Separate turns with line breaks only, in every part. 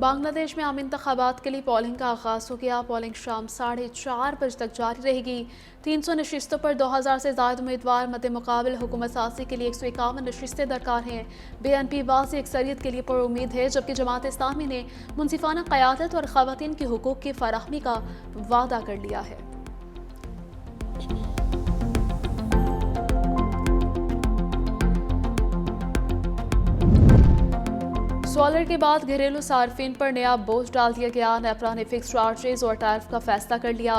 बांग्लादेश में आम इंतखाबात के लिए पोलिंग का आगाज़ हो गया। पोलिंग शाम 4:30 बजे तक जारी रहेगी। 300 नशिस्तों पर 2000 से ज़ायद उम्मीदवार मद्दे मुकाबिल हुकूमत साज़ी के लिए 151 नशिस्तें दरकार हैं। BNP वाज़ी अक्सरियत के लिए पर उम्मीद है, जबकि जमात इस्लामी ने मुनसिफाना क़यादत और ख़वातीन के हुकूक़ की फराहमी का वादा कर लिया है। सोलर के बाद घरेलू सार्फिन पर नया बोझ डाल दिया गया। नेपरा ने फिक्स चार्जेस और टैरिफ का फैसला कर लिया।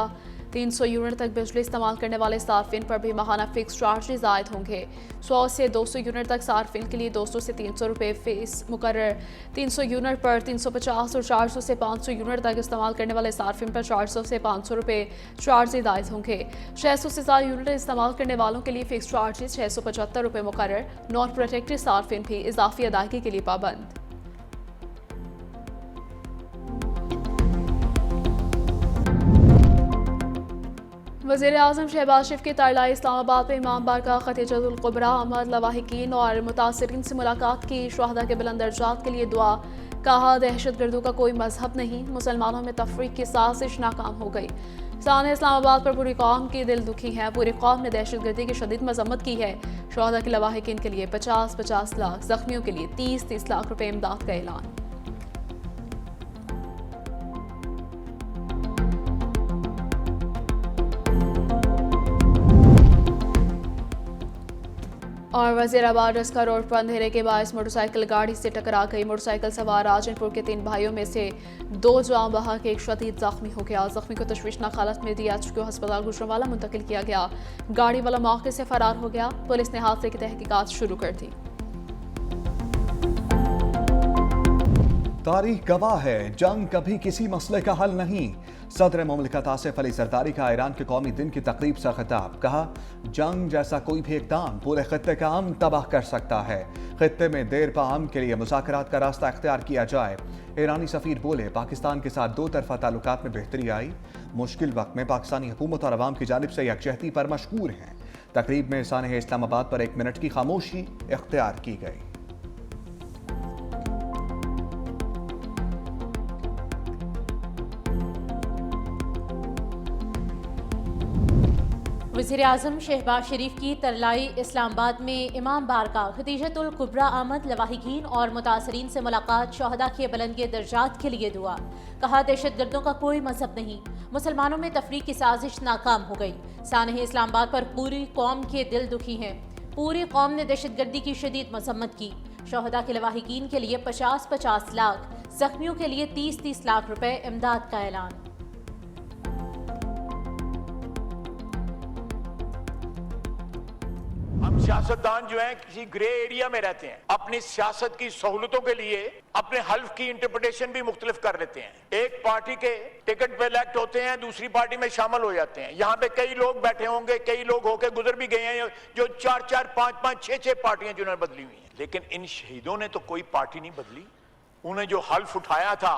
300 यूनिट तक बिजली इस्तेमाल करने वाले सार्फिन पर भी माहाना फिक्स चार्जेस आयद होंगे। 100 से 200 यूनिट तक सार्फिन के लिए 200 से 300 रुपये फीस मुकर्रर। 300 यूनिट पर 350 और 400 से 500 यूनिट तक इस्तेमाल करने वाले सार्फिन पर 400 से 500 रुपये चार्जेस आयद होंगे। 600 से ज़्यादा यूनिट इस्तेमाल करने वालों के लिए फिक्स चार्जेस 675 रुपये मुकर्रर। नॉन प्रोटेक्टेड सार्फिन भी इजाफी अदायगी के लिए पाबंद। वज़ीर आज़म शहबाज शरीफ के तरलाई इस्लामाबाद में इमाम बारगाह खतीजतुल कुबरा अहमद लवाहिकीन और मुतासरीन से मुलाकात की। शुहदा के बुलंद दर्जात के लिए दुआ। कहा, दहशत गर्दों का कोई मजहब नहीं, मुसलमानों में तफरीक की साजिश नाकाम हो गई। साने इस्लामाबाद पर पूरी कौम की दिल दुखी है। पूरी कौम ने दहशत गर्दी की शदीद मजम्मत की है। शुहदा के लवाहिकीन के लिए 50-50 लाख, जख्मियों के लिए 30-30 लाख रुपये इमदाद का ऐलान। और वज़ीराबाद रस्का रोड पर अंधेरे के बायस मोटरसाइकिल गाड़ी से टकरा गई। मोटरसाइकिल सवार राजनपुर के 3 भाइयों में से 2 जान बहा के एक शदीद जख्मी हो गया। जख्मी को तशवीशनाक हालत में DH को अस्पताल गुजरांवाला मुंतकिल किया गया। गाड़ी वाला मौके से फरार हो गया। पुलिस ने हादसे की तहकीकात शुरू कर दी।
तारीख गवाह है, जंग कभी किसी मसले का हल नहीं। सदर मुमलिकत आसिफ अली जरदारी का ईरान के कौमी दिन की तकरीब से खिताब। कहा, जंग जैसा कोई भी इक़दाम पूरे खित्ते का अमन तबाह कर सकता है। खित्ते में देर पा अमन के लिए मुज़ाकरात का रास्ता इख्तियार किया जाए। ईरानी सफ़ीर बोले, पाकिस्तान के साथ 2 तरफ़ा ताल्लुकात में बेहतरी आई। मुश्किल वक्त में पाकिस्तानी हुकूमत और अवाम की जानिब से यकजहती पर मशकूर हैं। तकरीब में सानह इस्लामाबाद पर 1 मिनट की खामोशी इख्तियार की गई।
वज़ीर आज़म शहबाज शरीफ की तरलाई इस्लामाबाद में इमाम बारगाह खतीजतुल कुबरा अहमद लवाहिकीन और मुतासरीन से मुलाकात। शुहदा के बुलंद दर्जात के लिए दुआ। कहा, दहशत गर्दों का कोई मजहब नहीं, मुसलमानों में तफरीक की साजिश नाकाम हो गई। सानह इस्लामाबाद पर पूरी कौम के दिल दुखी हैं। पूरी कौम ने दहशत गर्दी की शदीद मजम्मत की। शुहदा के लवाहिकीन के लिए 50-50 लाख, जख्मियों के लिए 30-30 लाख रुपए इमदाद का ऐलान।
हम सियासतदान जो हैं किसी ग्रे एरिया में रहते हैं। अपनी सियासत की सहूलतों के लिए अपने हल्फ की इंटरप्रिटेशन भी मुख्तलिफ कर लेते हैं। एक पार्टी के टिकट पे इलेक्ट होते हैं, दूसरी पार्टी में शामिल हो जाते हैं। यहाँ पे कई लोग बैठे होंगे, कई लोग होके गुजर भी गए हैं जो 4-4, 5-5, 6-6 पार्टियां जिन्होंने बदली हुई हैं। लेकिन इन शहीदों ने तो कोई पार्टी नहीं बदली। उन्हें जो हल्फ उठाया था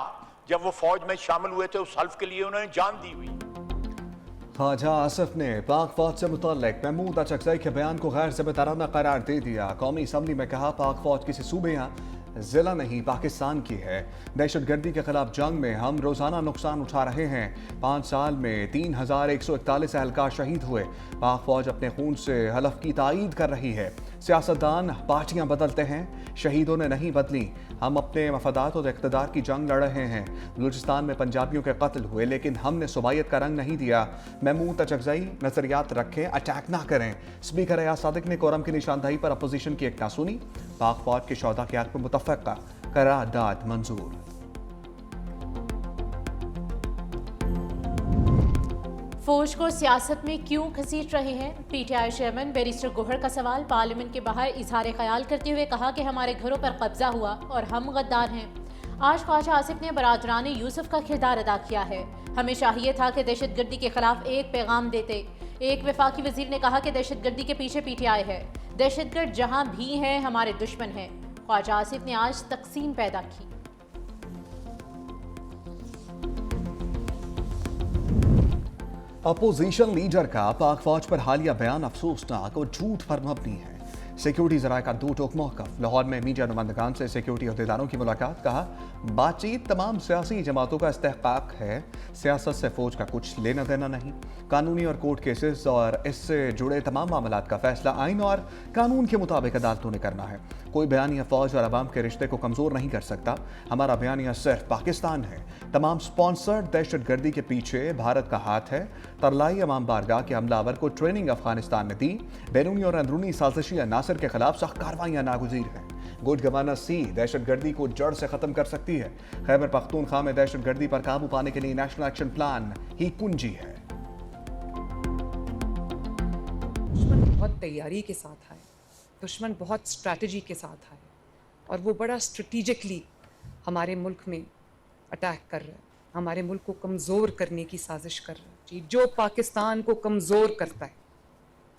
जब वो फौज में शामिल हुए थे, उस हल्फ के लिए उन्होंने जान दी हुई।
ख्वाजा आसिफ ने पाक फौज से मुतल्लिक महमूद अचकज़ई के बयान को गैर ज़िम्मेदाराना करार दे दिया। कौमी असम्बली में कहा, पाक फौज किसी सूबे या ज़िला नहीं पाकिस्तान की है। दहशत गर्दी के खिलाफ जंग में हम रोज़ाना नुकसान उठा रहे हैं। 5 साल में 3141 एहलकार शहीद हुए। पाक फौज अपने खून से हलफ की तायीद कर रही है। सियासतदान पार्टियां बदलते हैं, शहीदों ने नहीं बदली। हम अपने मफादात और इक़्तिदार की जंग लड़ रहे हैं। बलूचिस्तान में पंजाबियों के कत्ल हुए, लेकिन हमने सुबायत का रंग नहीं दिया। महमूद अचकज़ई नजरियात रखें, अटैक ना करें। स्पीकर एयाज सादिक ने कोरम की निशानदही पर अपोजिशन की एक ना सुनी। पाक फौज के शौदा के हक में मुतफ़क़ा करारदाद मंजूर।
फौज को सियासत में क्यों घसीट रहे हैं? PTI चेयरमैन बैरिस्टर गोहर का सवाल। पार्लियामेंट के बाहर इजहार ख्याल करते हुए कहा कि हमारे घरों पर कब्जा हुआ और हम गद्दार हैं। आज ख्वाजा आसिफ ने बरादरान यूसुफ का किरदार अदा किया है। हमें चाहिए था कि दहशत गर्दी के खिलाफ एक पैगाम देते। एक वफाकी वजीर ने कहा कि दहशत गर्दी के पीछे PTI है। दहशतगर्द जहाँ भी हैं हमारे दुश्मन हैं। ख्वाजा आसिफ ने आज तकसीम पैदा की।
अपोजिशन लीडर का पाक फौज पर हालिया बयान अफसोसनाक और झूठ पर मबनी है। सिक्योरिटी जराये का दो टोक मौकफ। लाहौर में मीडिया नुमाइंदगान से सिक्योरिटी अहदेदारों की मुलाकात। कहा बातचीत तमाम सियासी जमातों का इस्तेहकाक है, सियासत से फौज का कुछ लेना देना नहीं। कानूनी और कोर्ट केसेस और इससे जुड़े तमाम मामलात का फैसला आइन और कानून के मुताबिक अदालतों ने करना है। कोई बयानिया फौज और अवाम के रिश्ते को कमजोर नहीं कर सकता। हमारा बयानिया सिर्फ पाकिस्तान है। तमाम स्पॉन्सर्ड दहशतगर्दी के पीछे भारत का हाथ है। तरलाई अवाम बारगाह के हमलावर को ट्रेनिंग अफगानिस्तान ने दी। बैरूनी और अंदरूनी साजिशी अनासर के खिलाफ सख्त कार्रवाइयां नागुज़ीर हैं। गुड गवर्नेंस सी दहशतगर्दी को जड़ से खत्म कर सकती है। खैबर पख्तूनख्वा में दहशतगर्दी पर काबू पाने के लिए नेशनल एक्शन प्लान ही कुंजी है।
दुश्मन बहुत तैयारी के साथ आए, दुश्मन बहुत स्ट्रैटेजी के साथ आए और वो बड़ा स्ट्रेटिजिकली हमारे मुल्क में अटैक कर रहा है, हमारे मुल्क को कमज़ोर करने की साजिश कर रहा है। जी, जो पाकिस्तान को कमज़ोर करता है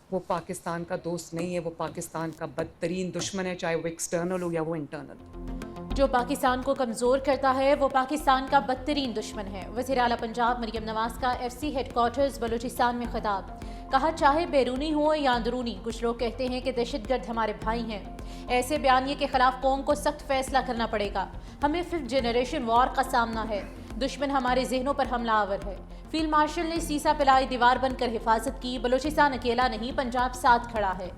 वो पाकिस्तान का दोस्त नहीं है, वो पाकिस्तान का बदतरीन दुश्मन है, चाहे वो एक्सटर्नल हो या वो इंटरनल।
जो पाकिस्तान को कमज़ोर करता है वो पाकिस्तान का बदतरीन दुश्मन है। वज़ीर आला पंजाब मरियम नवाज का FC हेडक्वार्टर्स बलूचिस्तान में खिताब। कहा चाहे बैरूनी हो या अंदरूनी, कुछ लोग कहते हैं कि दहशतगर्द हमारे भाई हैं। ऐसे बयानिए के खिलाफ कौम को सख्त फैसला करना पड़ेगा। हमें 5th जनरेशन वॉर का सामना है। दुश्मन हमारे जहनों पर हमलावर है। फील्ड मार्शल ने सीसा पिलाई दीवार बनकर हिफाजत की। बलूचिस्तान अकेला नहीं, पंजाब साथ खड़ा है।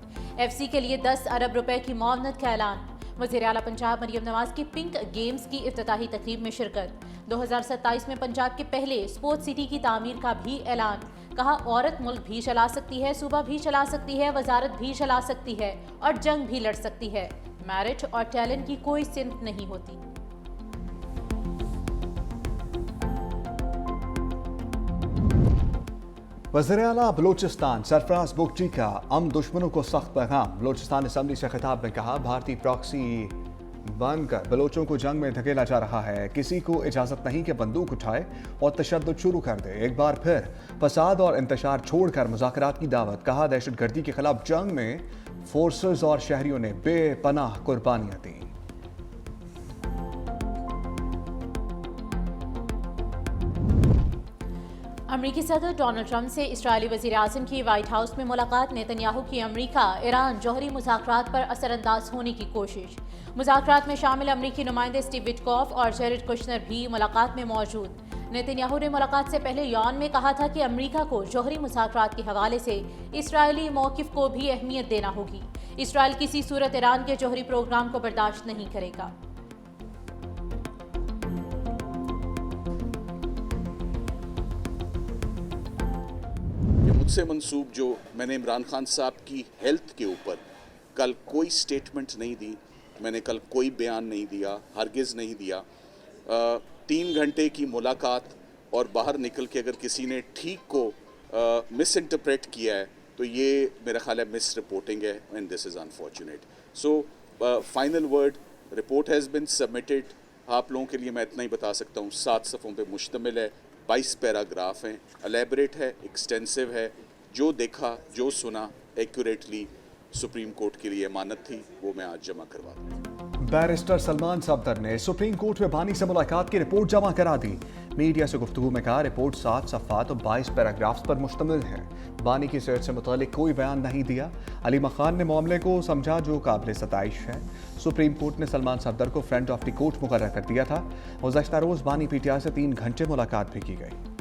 FC के लिए 10 अरब रुपए की मुआवनत का ऐलान। वज़ीर आला पंजाब मरियम नवाज की पिंक गेम्स की इफ्तिताही तकरीब में शिरकत। 2027 में पंजाब के पहले स्पोर्ट्स सिटी की तामीर का भी ऐलान। कहा औरत मुल्क भी चला सकती है, सूबा भी चला सकती है, वजारत भी चला सकती है और जंग भी लड़ सकती है। मेरिट और टैलेंट की कोई सिमत नहीं होती।
वज़ीर आला बलूचिस्तान सरफराज बुगटी का दुश्मनों को सख्त पैगाम। बलूचिस्तान असम्बली से खिताब में कहा भारतीय प्रॉक्सी बनकर बलोचों को जंग में धकेला जा रहा है। किसी को इजाजत नहीं कि बंदूक उठाए और तशद्दुद शुरू कर दे। एक बार फिर फसाद और इंतशार छोड़कर मुज़ाकरात की दावत। कहा दहशतगर्दी के खिलाफ जंग में फोर्सेस और शहरियों ने बेपनाह कुर्बानियां दी।
अमरीकी सदर डोनाल्ड ट्रंप से इस्राएली वज़ीर आज़म की व्हाइट हाउस में मुलाकात। नेतन्याहू की अमरीका ईरान जौहरी मुज़ाकरात पर असरअंदाज होने की कोशिश। मुज़ाकरात में शामिल अमरीकी नुमाइंदे स्टीव विटकॉफ और जेरेड कुशनर भी मुलाकात में मौजूद। नेतन्याहू ने मुलाकात से पहले यॉन में कहा था कि अमरीका को जौहरी मुज़ाकरात के हवाले से इसराइली मौक़िफ़ को भी अहमियत देना होगी। इसराइल किसी सूरत ईरान के जौहरी प्रोग्राम को बर्दाश्त नहीं करेगा।
मुझसे मंसूब जो मैंने इमरान खान साहब की हेल्थ के ऊपर कल कोई स्टेटमेंट नहीं दी, मैंने कल कोई बयान नहीं दिया, हरगिज़ नहीं दिया। 3 घंटे की मुलाकात और बाहर निकल के अगर किसी ने ठीक को मिस इंटरप्रेट किया है तो ये मेरा ख्याल है मिस रिपोर्टिंग है and this is unfortunate. So final word report has been submitted. आप लोगों के लिए मैं इतना ही बता सकता हूँ 7 सफ़ों पे मुश्तमिल है, 22 पैराग्राफ हैं, एलेबरेट है, एक्सटेंसिव है। जो देखा जो सुना एक्यूरेटली सुप्रीम कोर्ट के लिए अमानत थी, वो मैं आज जमा करवा दूँ।
बैरिस्टर सलमान सफदर ने सुप्रीम कोर्ट में बानी से मुलाकात की रिपोर्ट जमा करा दी। मीडिया से गुफ्तगू में कहा रिपोर्ट 7 सफ़ात और 22 पैराग्राफ्स पर मुश्तमिल है। बानी की सेहत से मुतालिक कोई बयान नहीं दिया। अली मखान ने मामले को समझा जो काबिल सताइश है। सुप्रीम कोर्ट ने सलमान सफदर को फ्रंट ऑफ द कोर्ट मुकर्रर कर दिया था। गुज़श्ता रोज़ बानी PTI से 3 घंटे मुलाकात भी की गई।